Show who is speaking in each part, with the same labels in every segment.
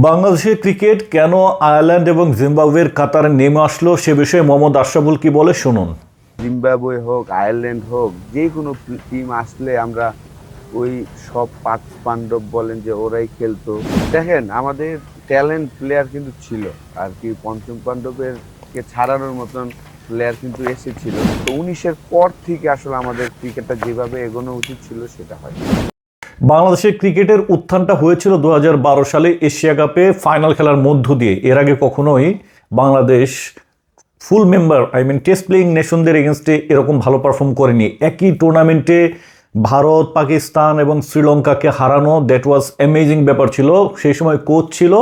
Speaker 1: বাংলাদেশের ক্রিকেট কেন আয়ারল্যান্ড এবং জিম্বাবুয়ের কাতারে নেমে আসলো সে বিষয়ে মোহাম্মদ আশরাফুল কি বলে শুনুন।
Speaker 2: জিম্বাবুয়ে হোক, আয়ারল্যান্ড হোক, যে কোনো টিম আসলে আমরা ওই সব পাঁচ পাণ্ডব বলেন যে ওরাই খেলতো। দেখেন, আমাদের ট্যালেন্ট প্লেয়ার কিন্তু ছিল আর কি, পঞ্চম পাণ্ডবের কে ছাড়ানোর মতন প্লেয়ার কিন্তু এসেছিল। তো 19-এর পর থেকে আসলে আমাদের ক্রিকেটটা যেভাবে এগোনো উচিত ছিল সেটা হয়।
Speaker 1: বাংলাদেশের ক্রিকেটের উত্থানটা হয়েছিল 2012 সালে এশিয়া কাপে ফাইনাল খেলার মধ্য দিয়ে। এর আগে কখনোই Bangladesh full member test playing নেশনদের এগেনস্টে এরকম ভালো পারফর্ম করেনি। একই টুর্নামেন্টে ভারত, পাকিস্তান এবং শ্রীলঙ্কাকে হারানো, দ্যাট ওয়াজ অ্যামেজিং ব্যাপার ছিল। সেই সময় কোচ ছিল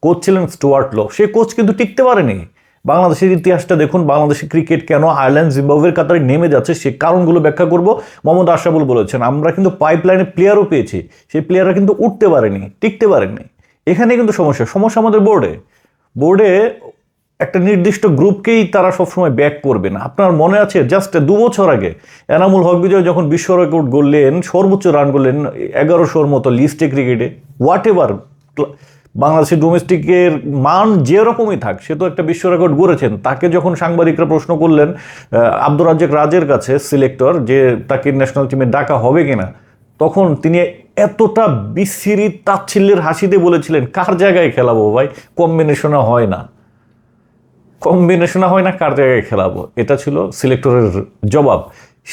Speaker 1: কোচ ছিলেন স্টুয়ার্ট ল। সেই কোচ কিন্তু টিকতে পারেনি। বাংলাদেশের ইতিহাসটা দেখুন, বাংলাদেশের ক্রিকেট কেন আয়ারল্যান্ড, জিম্বাবুয়ের কাতারে নেমে যাচ্ছে সে কারণগুলো ব্যাখ্যা করব। মোহাম্মদ আশরাফুল বলেছেন আমরা কিন্তু পাইপলাইনে প্লেয়ারও পেয়েছি, সেই প্লেয়াররা কিন্তু উঠতে পারেনি, টিকতে পারেনি। এখানে কিন্তু সমস্যা আমাদের বোর্ডে একটা নির্দিষ্ট গ্রুপকেই তারা সবসময় ব্যাক করবে না। আপনার মনে আছে জাস্ট 2 বছর আগে এনামুল হক বিজয় যখন বিশ্ব রেকর্ড গড়লেন, সর্বোচ্চ রান করলেন 1100-র মতো লিস্টে ক্রিকেটে, হোয়াট এভার বাংলাদেশের ডোমেস্টিকের মান যে রকমই থাক, সে তো একটা বিশ্ব রেকর্ড গড়েছেন। তাকে যখন সাংবাদিকরা প্রশ্ন করলেন আব্দুর রাজ্জাক রাজের কাছে, সিলেক্টর, যে তাকে ন্যাশনাল টিমে ডাকা হবে কিনা, তখন তিনি এতটা বিচ্ছিরি তাচ্ছিল্যের হাসিতে বলেছিলেন, কার জায়গায় খেলাবো ভাই, কম্বিনেশনে হয় না, কার জায়গায় খেলাবো। এটা ছিল সিলেক্টরের জবাব।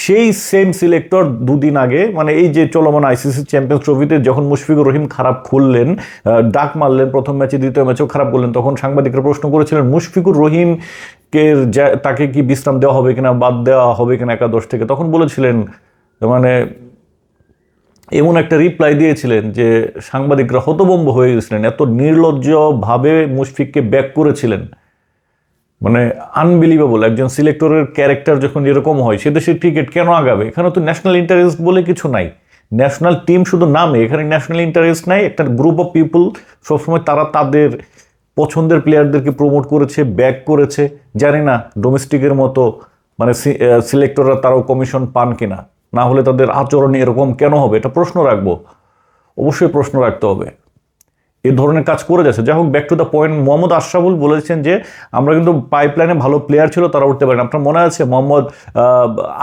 Speaker 1: সেই সেম সিলেক্টর দুদিন আগে, এই যে চলমান আইসিসি চ্যাম্পিয়ন্স ট্রফিতে যখন মুশফিকুর রহিম খারাপ খুললেন, ডাক মারলেন প্রথম ম্যাচে, দ্বিতীয় ম্যাচেও খারাপ করলেন, তখন সাংবাদিকরা প্রশ্ন করেছিলেন মুশফিকুর রহিমকে তাকে কি বিশ্রাম দেওয়া হবে কিনা, বাদ দেওয়া হবে কিনা একাদশ থেকে। তখন বলেছিলেন, এমন একটা রিপ্লাই দিয়েছিলেন যে সাংবাদিকরা হতভম্ব হয়ে গেছিলেন, এত নির্লজ্জভাবে মুশফিককে ব্যাক করেছিলেন। আনবিলিভেবল। একজন সিলেক্টরের ক্যারেক্টার যখন এরকম হয়, সে দেশের ক্রিকেট কেন আগাবে? এখানে তো ন্যাশনাল ইন্টারেস্ট বলে কিছু নাই। ন্যাশনাল টিম শুধু নামে, এখানে ন্যাশনাল ইন্টারেস্ট নাই। একটা গ্রুপ অফ পিপল সবসময় তারা তাদের পছন্দের প্লেয়ারদেরকে প্রমোট করেছে, ব্যাক করেছে। জানি না ডোমেস্টিকের মতো সিলেক্টররা তারাও কমিশন পান কিনা, না হলে তাদের আচরণ এরকম কেন হবে? এটা প্রশ্ন রাখবো, অবশ্যই প্রশ্ন রাখতে হবে। এই ধরনের কাজ করে যাচ্ছে। যাই হোক, back to the point, Mohammad Ashraful বলেছেন যে আমরা কিন্তু পাইপলাইনে ভালো প্লেয়ার ছিল, তারা উঠতে পারেন। আপনার মনে আছে মোহাম্মদ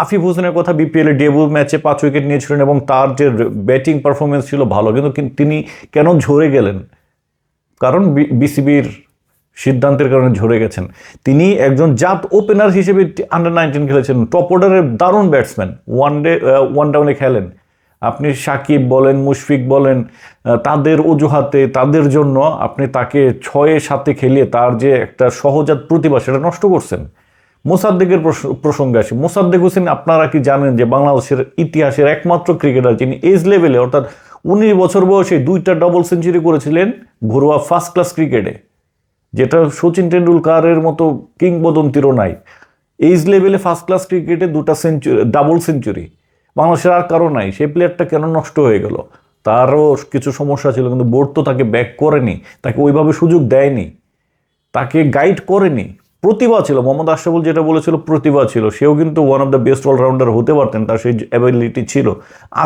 Speaker 1: আফিফ হোসেনের কথা? বিপিএল ডেবিউ ম্যাচে 5 উইকেট নিয়েছিলেন এবং তার যে ব্যাটিং পারফরমেন্স ছিল ভালো, কিন্তু তিনি কেন ঝরে গেলেন? কারণ বিসিবির সিদ্ধান্তের কারণে ঝরে গেছেন। তিনি একজন জাত ওপেনার হিসেবে আন্ডার-19 খেলেছেন, টপ অর্ডারের দারুণ ব্যাটসম্যান, ওয়ান ডাউনে খেলেন। আপনি সাকিব বলেন, মুশফিক বলেন, তাদের অজুহাতে, তাদের জন্য আপনি তাকে 6-7 খেলিয়ে তার যে একটা সহজাত প্রতিভা সেটা নষ্ট করছেন। মোসাদ্দেকের প্রসঙ্গে আসি। মোসাদ্দেক হোসেন, আপনারা কি জানেন যে বাংলাদেশের ইতিহাসের একমাত্র ক্রিকেটার যিনি এজ লেভেলে, অর্থাৎ 19 বছর বয়সে 2টা ডাবল সেঞ্চুরি করেছিলেন ঘরোয়া ফার্স্ট ক্লাস ক্রিকেটে, যেটা সচিন টেন্ডুলকারের মতো কিংবদন্তিরও নাই। এজ লেভেলে ফার্স্ট ক্লাস ক্রিকেটে 2টা ডাবল সেঞ্চুরি বাংলাদেশের আর কারো নাই। সেই প্লেয়ারটা কেন নষ্ট হয়ে গেল? তারও কিছু সমস্যা ছিল, কিন্তু বোর্ড তো তাকে ব্যাক করেনি, তাকে ওইভাবে সুযোগ দেয়নি, তাকে গাইড করেনি। প্রতিভা ছিল, মোহাম্মদ আশরাফুল যেটা বলেছিল, প্রতিভা ছিল। সেও কিন্তু one of the best allrounder হতে পারতেন, তার সেই অ্যাবিলিটি ছিল।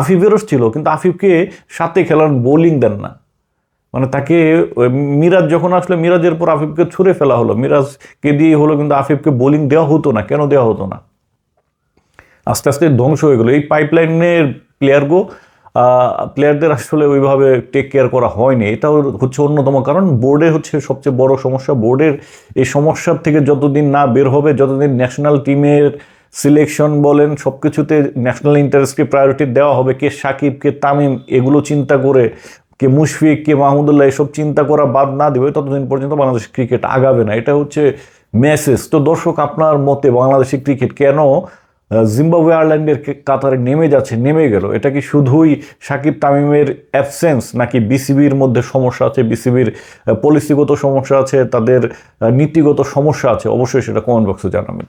Speaker 1: আফিফেরও ছিল, কিন্তু আফিফকে সাথে খেলার বোলিং দেন না। তাকে মিরাজ যখন আসলে, মিরাজের পর আফিফকে ছুঁড়ে ফেলা হলো, মিরাজকে দিয়ে হলো, কিন্তু আফিফকে বোলিং দেওয়া হতো না। কেন দেওয়া হতো না? আস্তে আস্তে ধ্বংস হয়ে গেলো। এই পাইপলাইনের প্লেয়ারদের আসলে ওইভাবে টেক কেয়ার করা হয়নি। এটাও হচ্ছে অন্যতম কারণ। বোর্ডে হচ্ছে সবচেয়ে বড় সমস্যা। বোর্ডের এই সমস্যার থেকে যতদিন না বের হবে, যতদিন ন্যাশনাল টিমের সিলেকশন বলেন সব কিছুতে ন্যাশনাল ইন্টারেস্টকে প্রায়োরিটি দেওয়া হবে, কে সাকিব, কে তামিম, এগুলো চিন্তা করে, কে মুশফিক, কে মাহমুদুল্লাহ, এসব চিন্তা করা বাদ না দেবে, ততদিন পর্যন্ত বাংলাদেশ ক্রিকেট আগাবে না। এটা হচ্ছে মেসেজ। তো দর্শক, আপনার মতে বাংলাদেশের ক্রিকেট কেন জিম্বাবুয়ে আয়ারল্যান্ডের কাতারে নেমে গেল? এটা কি শুধুই সাকিব তামিমের অ্যাবসেন্স, নাকি বিসিবির মধ্যে সমস্যা আছে, বিসিবির পলিসিগত সমস্যা আছে, তাদের নীতিগত সমস্যা আছে? অবশ্যই সেটা কমেন্ট বক্সে জানাবেন।